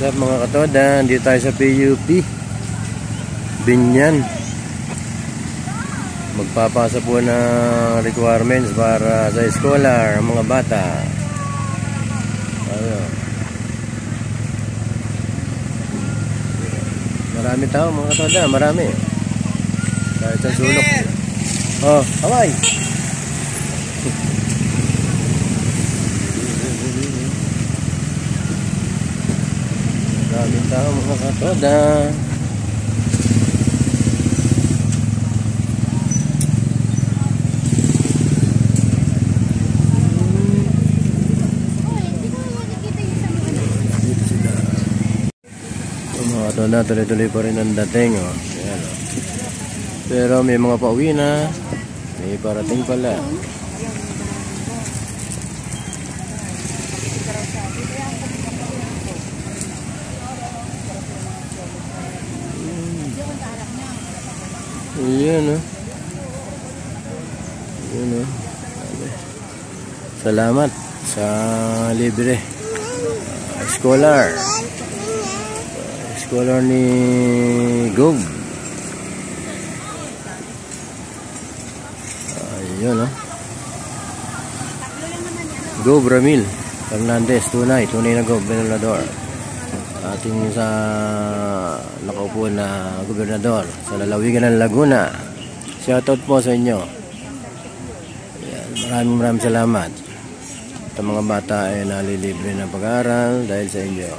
Wala mga katoda, dito tayo sa PUP Binyan. Magpapasa po ng requirements para sa scholar, mga bata. Ayun. Marami tao mga katoda, marami. Kahit sa sulok. Oh, kaway! Maraming tao mga katoda. Mga katoda, tuloy-tuloy pa rin ang dating. Oh. Ayan, oh. Pero may mga pauwi na. May parating pala. Ayan, oh. Ayan, oh. Salamat sa libre. Scholar. Scholar ni Gob. Ayun, oh. Gob Ramil Fernandez, tunay na gobernador. Ating sa nakaupo na gobernador sa lalawigan ng Laguna. Shoutout po sa inyo. Ayan, maraming salamat. At mga bata ay nalilibre ng pag-aaral dahil sa inyo.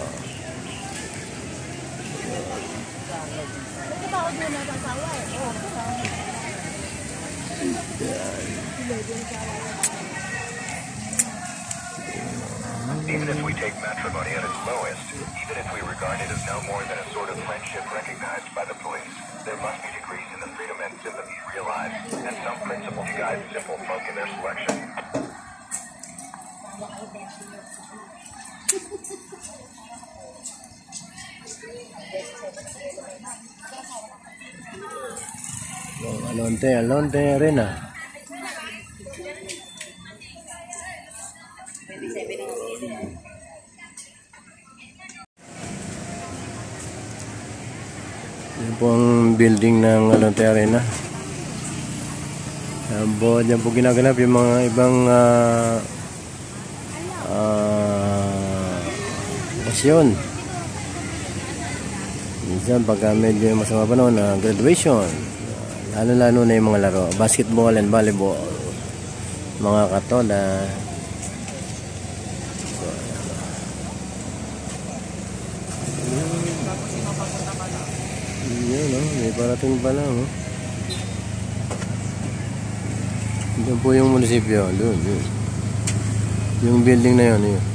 Even if we take matrimony at its lowest, even if we regard it as no more than a sort of friendship recognized by the police, there must be degrees in the freedom and sympathy realized, and some principle to guide simple folk in their selection. Alonte Arena. Yan po ang building ng Alonte Arena. Yan po ginaganap yung mga ibang okasyon. Minsan pagka medyo masama pa noon, graduation, lalo na yung mga laro, basketball and volleyball, mga katoda. Yan, no? May parating pa lang, no? Doon po yung munisipyo, doon. Yung building na yun, yun.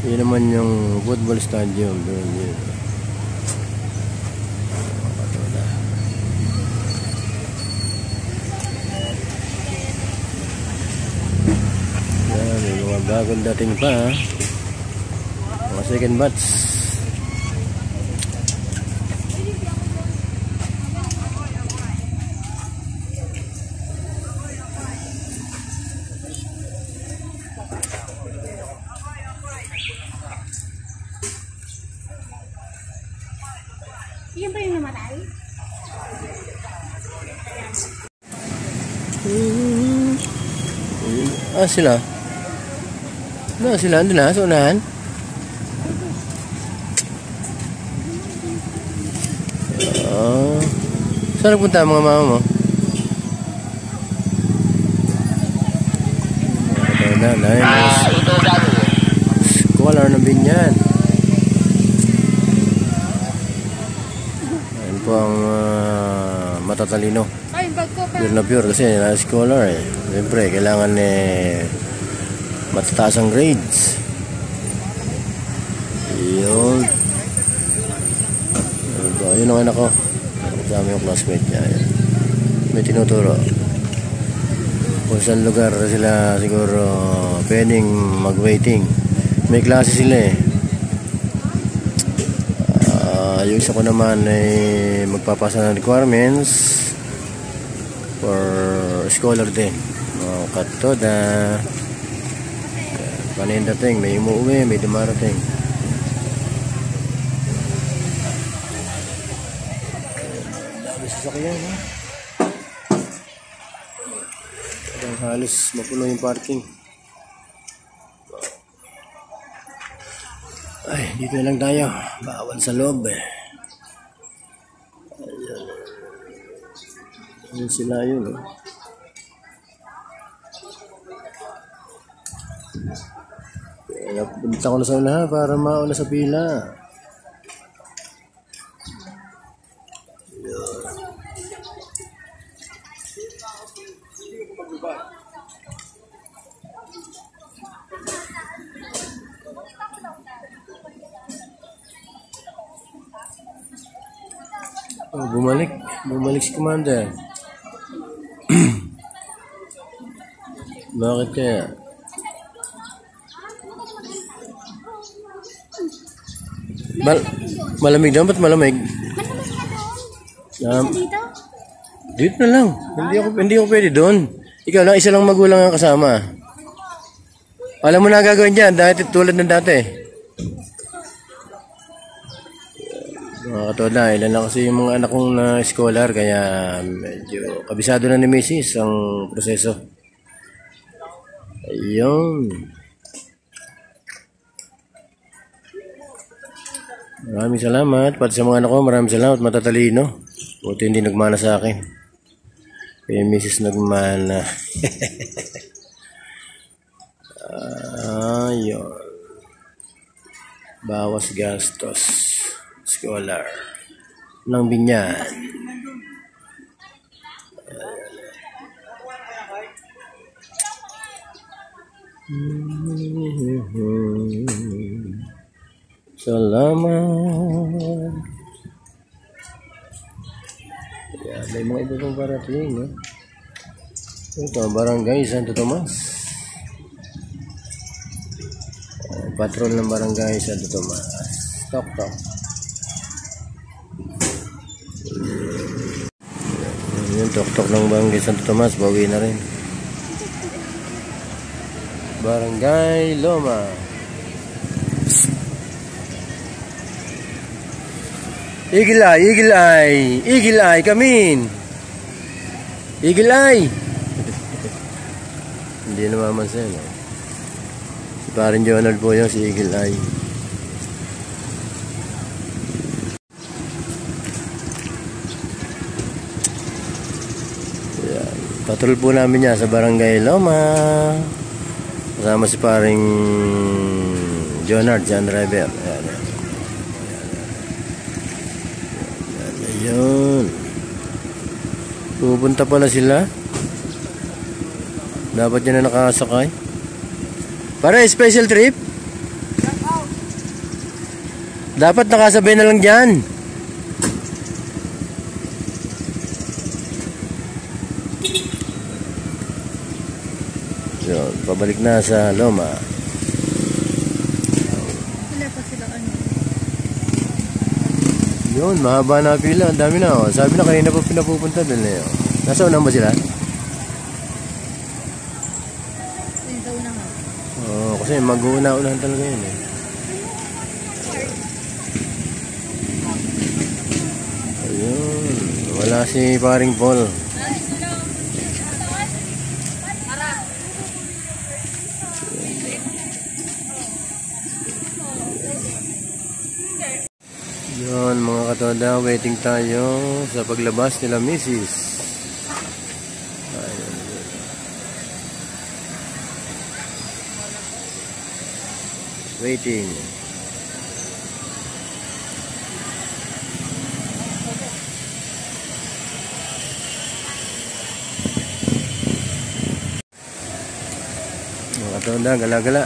Yun naman yung football stadium, doon, yun. Yan, may mga bagong dating pa, ha? Mga second batch. Yan ba yung namatay? Sila? Sila? Andun na? Sa unahan? Saan nagpunta ang mga mama mo? Scholar ng Binyan. Ayan po ang matatalino. Pure na pure kasi scholar eh. Siyempre kailangan matataas ang grades. Yun. Ayun ang anak ko. Kasama yung classmate niya. May tinuturo. Kung saan lugar sila siguro pwedeng mag-waiting. May klase sila eh. Yung isa ko naman ay magpapasa ng requirements for scholar din. Katoda. Kanin dating, may umuwi, may dumarating. Dami sasakyan, ha? Halos mapuno yung parking. Ay, dito lang tayo. Bawal sa loob eh. Ayun sila yun eh. Kaya punta ko na sa unahan para mauna sa pila. Oh, bumalik si Commander. Bakit kaya? Malamig daw, ba't malamig? Dito na lang. Hindi ako pwede doon. Ikaw lang, isa lang magulang ang kasama. Alam mo na gagawin dyan, dahil tulad ng dati. Mga katoda, ilan lang kasi yung mga anak kong scholar, kaya medyo kabisado na ni Mrs. ang proseso. Ayun. Maraming salamat. Pati sa mga anak ko, maraming salamat. Matatalino. Buti hindi nagmana sa akin. Kaya Mrs. nagmana. Ayun. Bawas gastos. Scholar ng Binyan. Salamat. Kaya may mga iba pang parating, no? Ito, Barangay Santo Tomas. Patrol ng Barangay Santo Tomas. Tok. Yung tok ng Barangay Santo Tomas, bawi na rin. Barangay Loma. Eagle eye, come in. Eagle eye. Hindi namamansin, no? Si Parin Jonald po yung si Eagle eye. Patrol po namin niya sa Barangay Loma. Kasama si paring Jonard, John Driver. Ayun. Pupunta pala sila. Dapat yun na nakasakay. Para special trip? Dapat nakasabay na lang dyan. Yun, pabalik na sa Loma. Wala pa sila ano. Yun, mahaba na pila. Ang dami na, oh. Sabi na kanina pa pinapupunta doon eh. Oh. Nasa unang ba sila? Sa unang nga. Oo, kasi mag-uuna-unahan talaga yun eh. Ayun, wala si paring Paul. Yun mga katoda, waiting tayo sa paglabas nila Mrs. Ayun. Waiting. Mga katoda, gala-gala.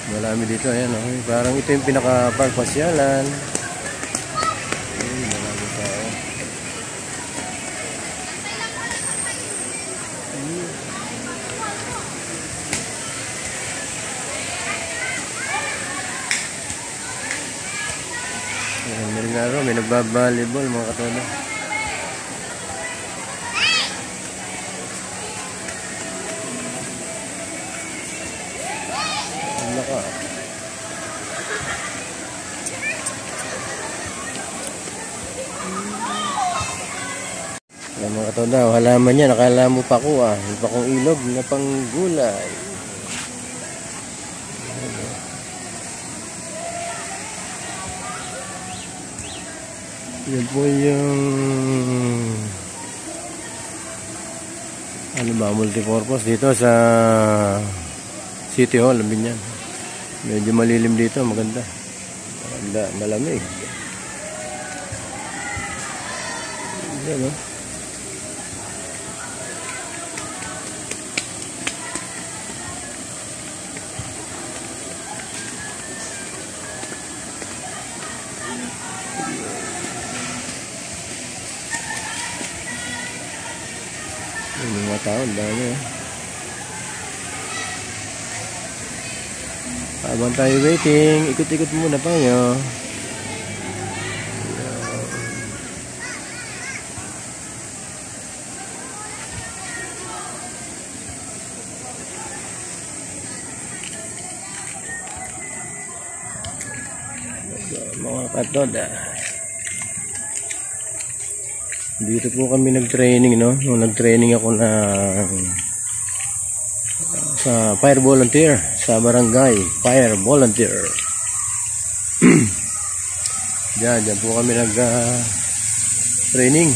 Marami dito, ayan, oh. Parang ito yung pinaka-park pasyalan. Marami tao. Ayan, may nagbabalibol mga katoda. Mga katoda, halaman yan. Nakala mo pa ko yung pa kong ilog na panggulay. Yan po yung ano ba, multipurpose dito sa City Hall, Binyan. Medyo malilim dito, maganda. Maganda, malamig. Yan, oh. Yung mga tao, dami. Habang tayo waiting, ikot-ikot muna tayo. Mga katoda. Dito po kami nag-training, no? Nung nag-training ako na sa fire volunteer sa barangay fire volunteer. Diyan po kami nag-training.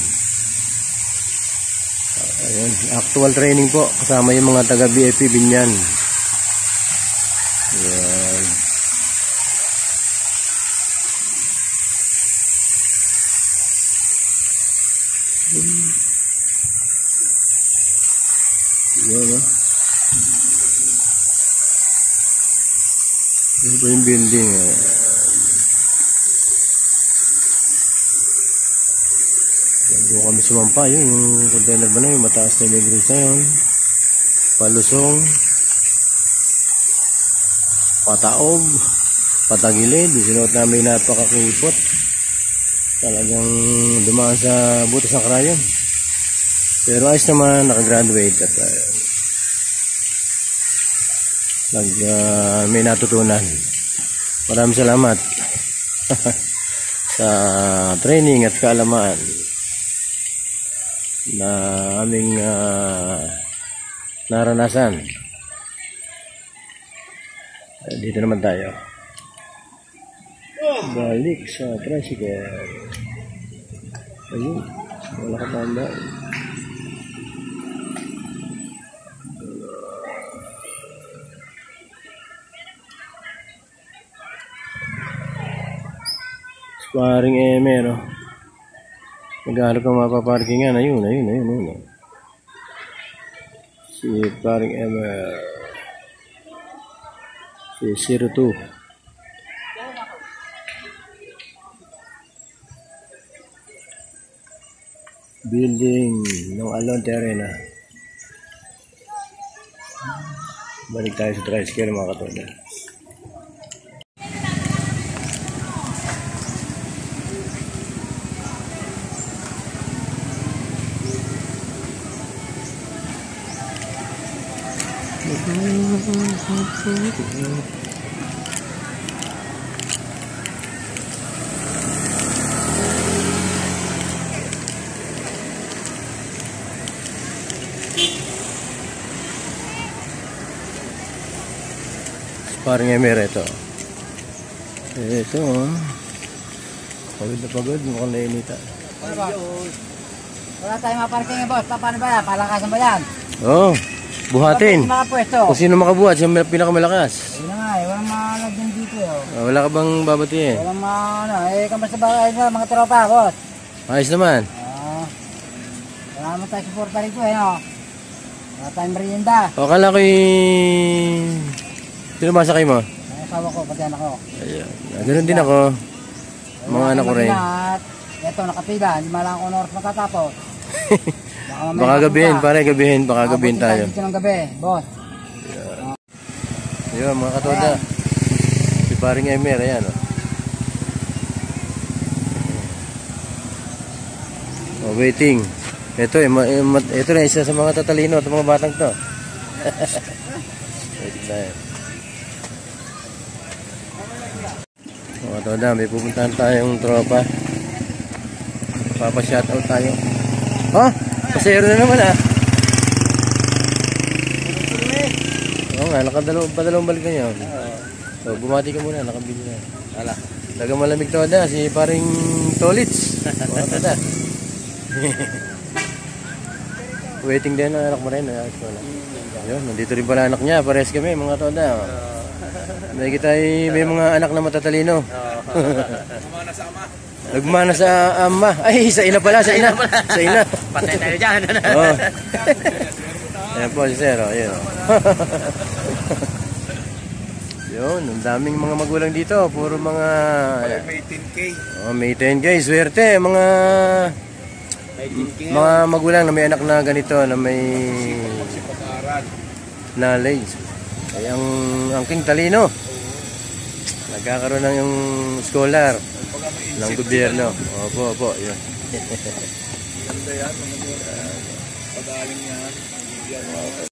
Ayun, actual training po kasama yung mga taga BFP Binyan. Ayan. Yan, yan po yung building. Yan po kami sumampa. Yung container ba na yung mataas na immigrants na yun. Palusong, pataog, patagilid. Sinuot namin napakakipot. Talagang dumaan sa butas ng krayon. Pero ayos naman, nakagraduate at may natutunan. Maraming salamat sa training at kaalaman na aming naranasan. Dito naman tayo. Balik sa tricycle. Ayun, wala ka tanda. Sparring Emer, oh. Maghanap ng mapaparkingan. Ayun. Si Sparring Emer. Si 02. Building ng Alonte Arena. Balik tayo sa tricycle, mga katoda. Parang Emer ito. Ito, pagod na pagod, mukhang nainita. Wala tayong maparking boss. Paano ba yan? Palakasan ba yan? Oo, buhatin. Makapuesto. Kung sino makabuhat, siya pinakamalakas. Yun na nga, walang malagyan dito. Wala ka bang babatiin? Walang kamusta ba kayo mga tropa, boss? Ayos naman. Wala naman tayo suporta rito, no? Wala tayong merienda. Akala ko sino masakay mo? Ang asawa ko, pati anak ko. Ayan. Ganun din ako. Mga anak ko rin. Ito, nakapila. Hindi malang kung oras matatapos. Baka gabihin, baka gabihin tayo. Dito ng gabi, boss. Ayun, mga katoda. Si paring Emer, ayan, oh. Waiting. Ito na isa sa mga tatalino at mga batang to. Waiting tayo. Mga katoda, may pupuntahan tayong tropa. Papa-shoutout tayo. Ha? Pasero na naman ah. Oo nga, padalawang balik na yun. So, bumati ka muna, nakabili na. Wala. Tagang malamig to na, si paring Tolits. Mga tada. Waiting din ang anak mo rin. Yun, nandito rin pala anak niya, pares kami, mga toda. May mga anak na matatalino. Kumana sa ama. Nagmana sa ama. Ay, sa ina pala, sa ina. Sa ina. Patay tayo dyan. Oo. Ayan po si Sir, ayun. Yun, ang daming mga magulang dito. Puro mga... May 10K. Oh, may 10K. Swerte, mga magulang na may anak na ganito, na may knowledge. Ay, ang king talino. Nagkakaroon ng yung scholar ng gobyerno. Opo, yun. Ganda yan, mga pag-aaling yan.